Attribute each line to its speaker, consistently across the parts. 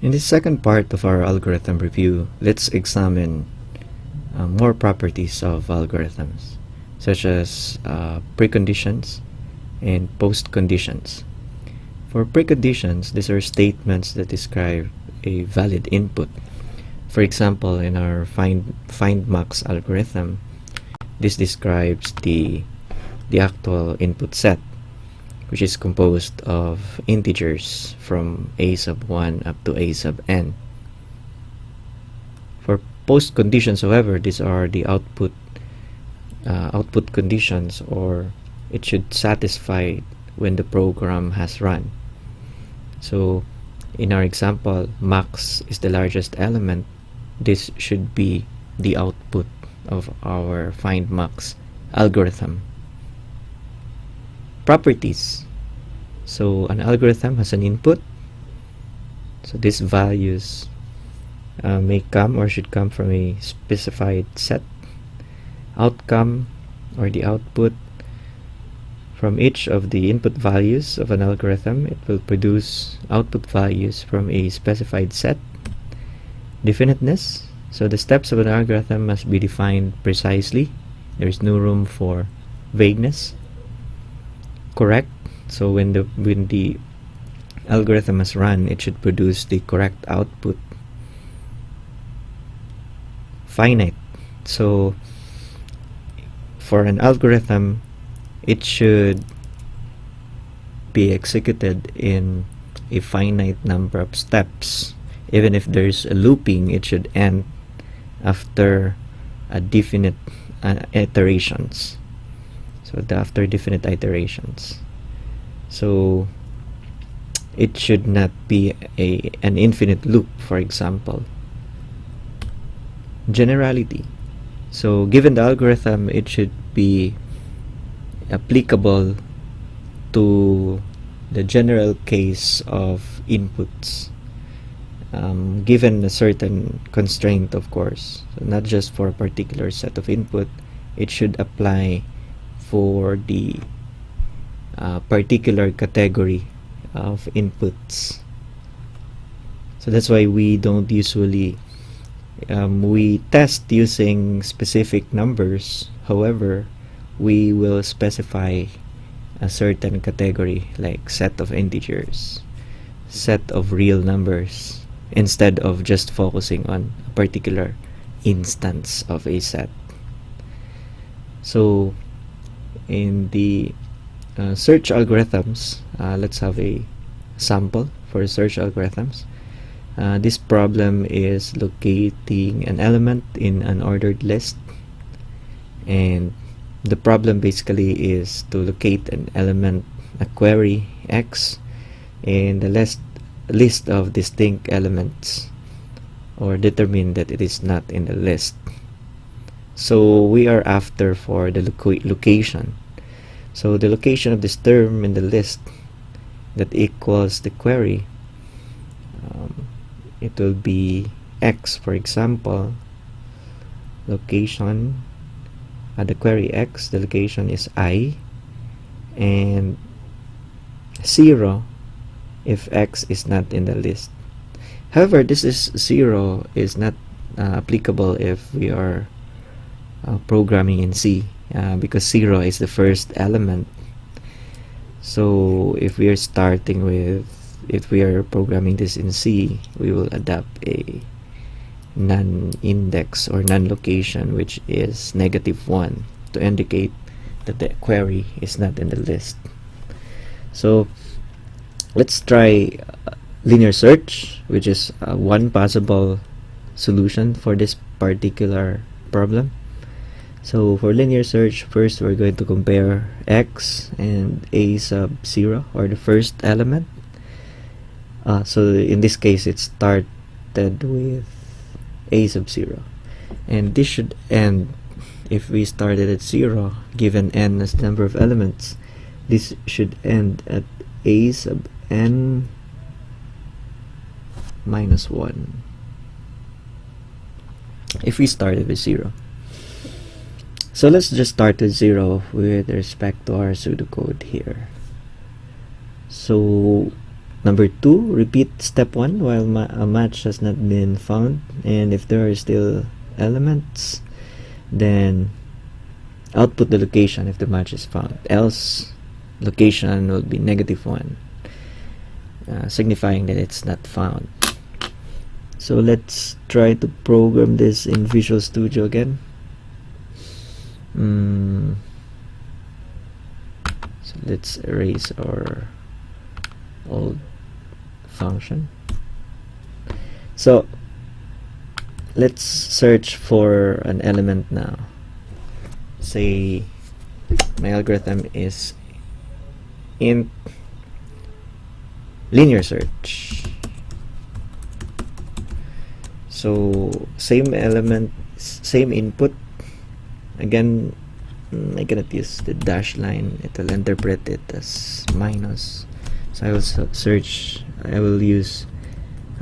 Speaker 1: In this second part of our algorithm review, let's examine more properties of algorithms, such as preconditions and postconditions. For preconditions, these are statements that describe a valid input. For example, in our find max algorithm, this describes the actual input set, which is composed of integers from a sub 1 up to a sub n. For post conditions, however, these are the output conditions, or it should satisfy when the program has run. So in our example, max is the largest element. This should be the output of our find max algorithm. Properties. So an algorithm has an input. So these values may come or should come from a specified set. Outcome, or the output, from each of the input values of an algorithm, it will produce output values from a specified set. Definiteness. So the steps of an algorithm must be defined precisely. There is no room for vagueness. Correct. So when the algorithm is run, it should produce the correct output. Finite. So for an algorithm, it should be executed in a finite number of steps. Even if there's a looping, it should end after a definite iterations. So after definite iterations. So it should not be an infinite loop, for example. Generality. So given the algorithm, it should be applicable to the general case of inputs, given a certain constraint, of course. So not just for a particular set of input, it should apply for the particular category of inputs. So that's why we don't usually we test using specific numbers. However, we will specify a certain category, like set of integers, set of real numbers, instead of just focusing on a particular instance of a set. So in the search algorithms, let's have a sample for search algorithms. This problem is locating an element in an ordered list, and the problem basically is to locate an element, a query X, in the list of distinct elements, or determine that it is not in the list. So we are after for the location. So the location of this term in the list that equals the query, it will be X, for example. Location, the query X, the location is I, and 0 if X is not in the list. However, this is 0 is not applicable if we are programming in C, because 0 is the first element. So if we are programming this in C, we will adopt a non-index or non-location, which is -1, to indicate that the query is not in the list. So let's try linear search, which is one possible solution for this particular problem. So for linear search, first we're going to compare X and a sub 0, or the first element. So in this case, it started with a sub 0, and this should end, if we started at 0, given n as the number of elements, this should end at a sub n minus 1 if we started with 0. So let's just start with 0 with respect to our pseudocode here. So Number 2, repeat step 1 while a match has not been found, and if there are still elements, then output the location if the match is found, else location will be -1, signifying that it's not found. So let's try to program this in Visual Studio again. So let's erase our old function. So let's search for an element now. Say my algorithm is int linear search. So same element, same input. Again, I cannot use the dash line, it will interpret it as minus. So I will search, I will use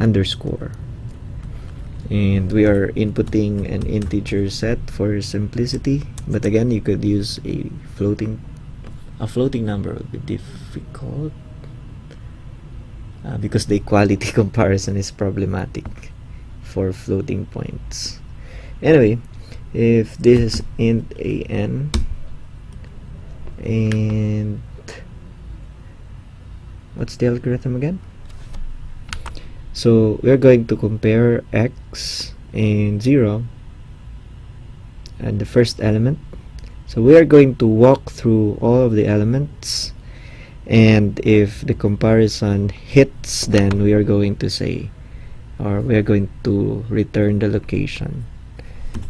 Speaker 1: underscore, and we are inputting an integer set for simplicity, but again you could use a floating number would be difficult because the equality comparison is problematic for floating points. Anyway, if this is int an, and what's the algorithm again? So we're going to compare x and 0 and the first element. So we are going to walk through all of the elements, and if the comparison hits, then we are going to say, or we are going to return the location.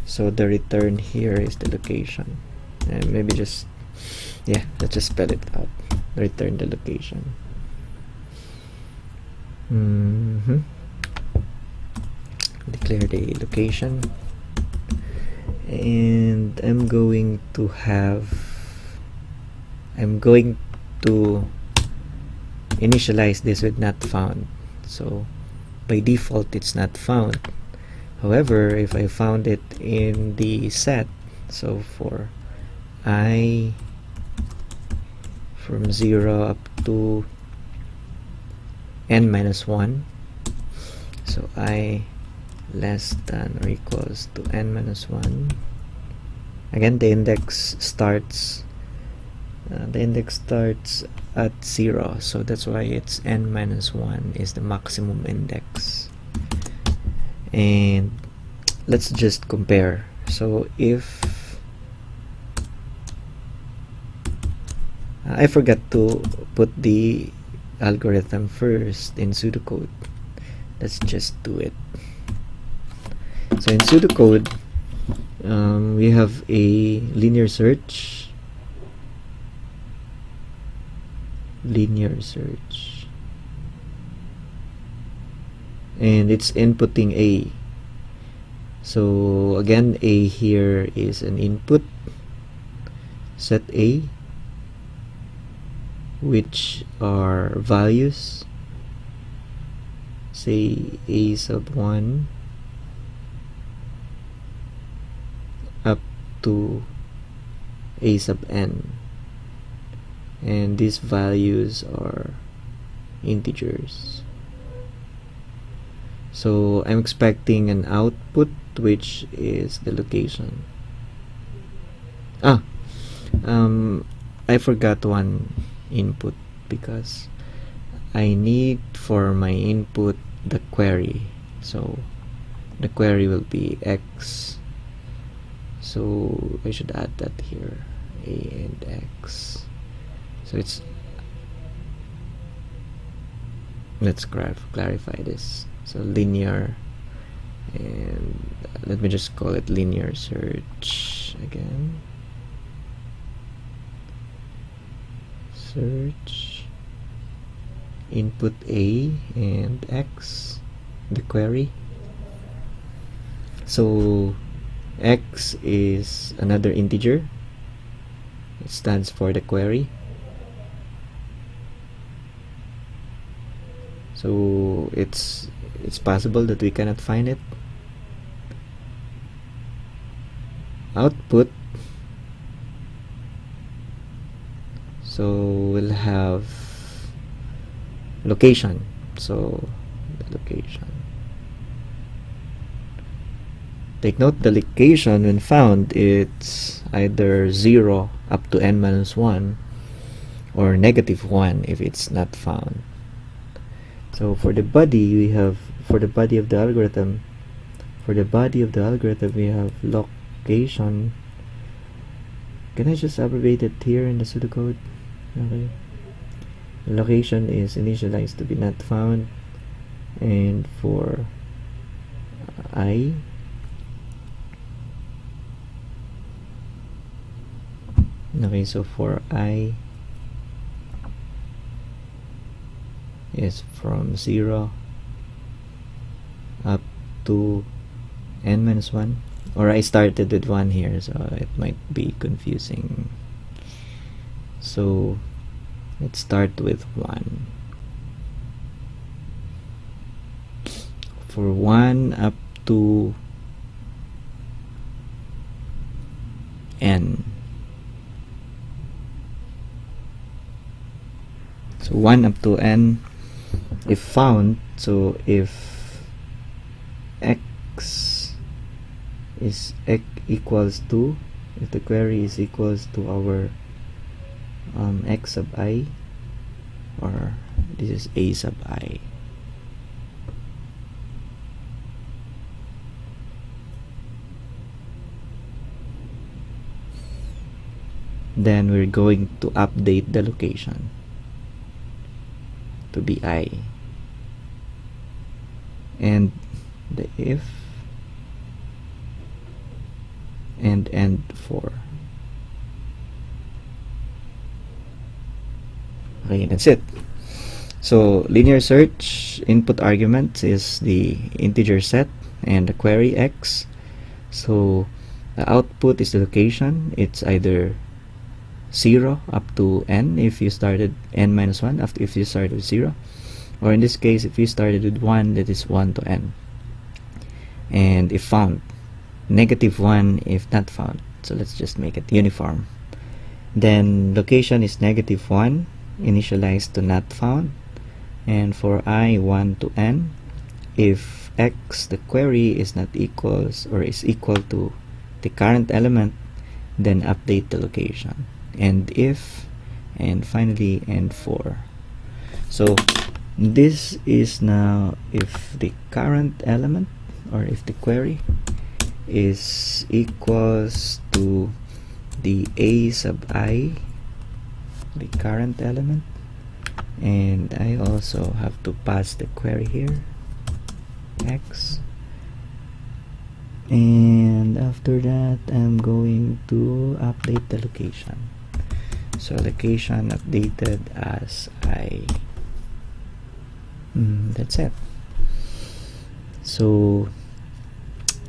Speaker 1: So the return here is the location, and maybe just, yeah, let's just spell it out. Return the location. Declare the location, and I'm going to initialize this with not found. So by default it's not found. However, if I found it in the set, so for I from 0 up to n-1, so I less than or equals to n-1, again the index starts at 0, so that's why it's n-1 is the maximum index. And let's just compare. So if I forgot to put the algorithm first in pseudocode, let's just do it. So in pseudocode, we have a linear search, and it's inputting a. So again, a here is an input, set a, which are values, say a sub 1 up to a sub n, and these values are integers. So I'm expecting an output which is the location. I forgot one input because I need for my input the query. So the query will be x, so I should add that here, a and x. So it's, let's clarify this. So linear, and let me just call it linear search again. Search, input a and x, the query. So x is another integer, it stands for the query. So it's possible that we cannot find it. Output, so we'll have location. So the location, take note, the location when found, it's either 0 up to n minus 1 or -1 if it's not found. So for the body, we have, for the body of the algorithm, we have location. Can I just abbreviate it here in the pseudocode? Okay. Location is initialized to be not found, and for I, okay, so for I is from 0 up to n minus 1, or I started with 1 here, so it might be confusing. So let's start with 1. For 1 up to n. So 1 up to n, if found, so if x is equals to, if the query is equals to our x sub I, or this is a sub I, then we're going to update the location to be I, and the if and end for. Okay, that's it. So linear search input argument is the integer set and the query x. So the output is the location. It's either 0 up to n if you started n minus 1, after if you started with 0, or in this case if you started with 1, that is 1 to n, and if found, -1 if not found. So let's just make it uniform. Then location is -1 initialized to not found, and for I 1 to n, if x, the query, is not equals or is equal to the current element, then update the location, and if, and finally end for. So this is now if the current element, or if the query is equals to the a sub I, the current element, and I also have to pass the query here, x, and after that I'm going to update the location. So location updated as I. That's it. So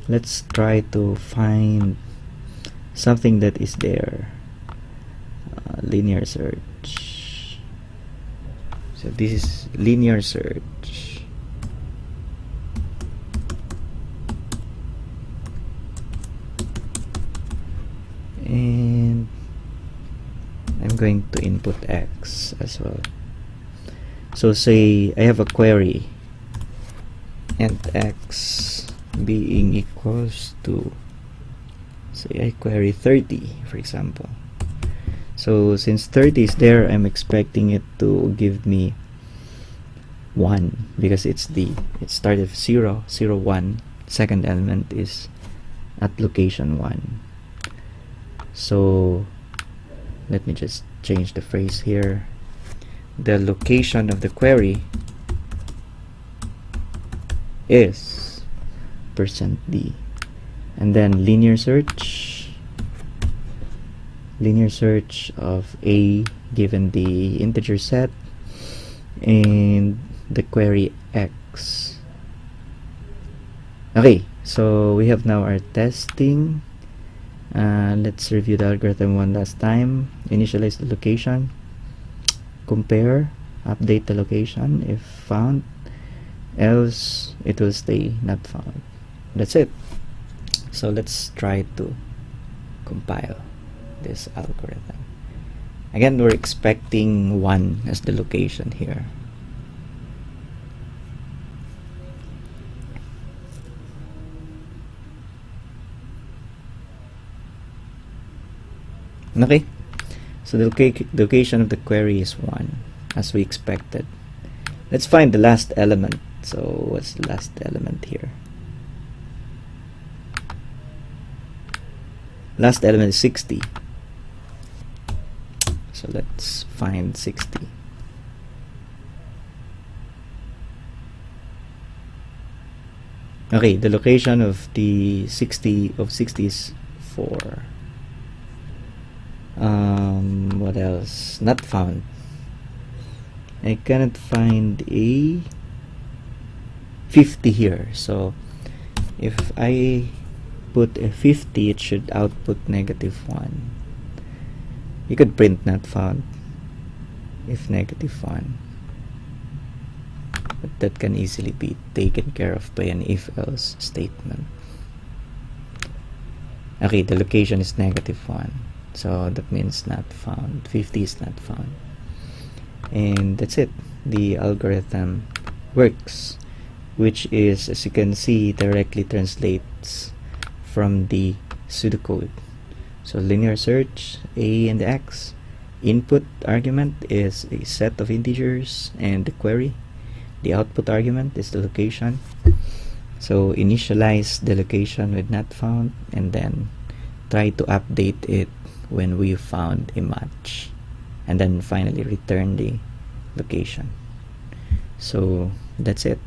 Speaker 1: let's try to find something that is there. Linear search. So this is linear search. And I'm going to input x as well. So say I have a query, and x being equals to, say I query 30 for example. So since 30 is there, I'm expecting it to give me 1 because it started with 0, 0, 1. Second element is at location 1. So let me just change the phrase here. The location of the query is %d, and then linear search of a given the integer set and the query x. Okay, so we have now our testing. Let's review the algorithm one last time. Initialize the location, compare, update the location if found, else it will stay not found. That's it. So let's try to compile this algorithm. Again, we're expecting 1 as the location here. Okay, so the location of the query is 1, as we expected. Let's find the last element. So what's the last element here? Last element is 60. So let's find 60. Okay, the location of the 60 is 4. What else? Not found. I cannot find a 50 here. So if I put a 50, it should output -1. You could print not found if -1, but that can easily be taken care of by an if-else statement. Okay, the location is -1, so that means not found. 50 is not found, and that's it. The algorithm works, which is, as you can see, directly translates from the pseudocode. So linear search, a and x. Input argument is a set of integers and the query. The output argument is the location. So initialize the location with not found, and then try to update it when we found a match, and then finally return the location. So that's it.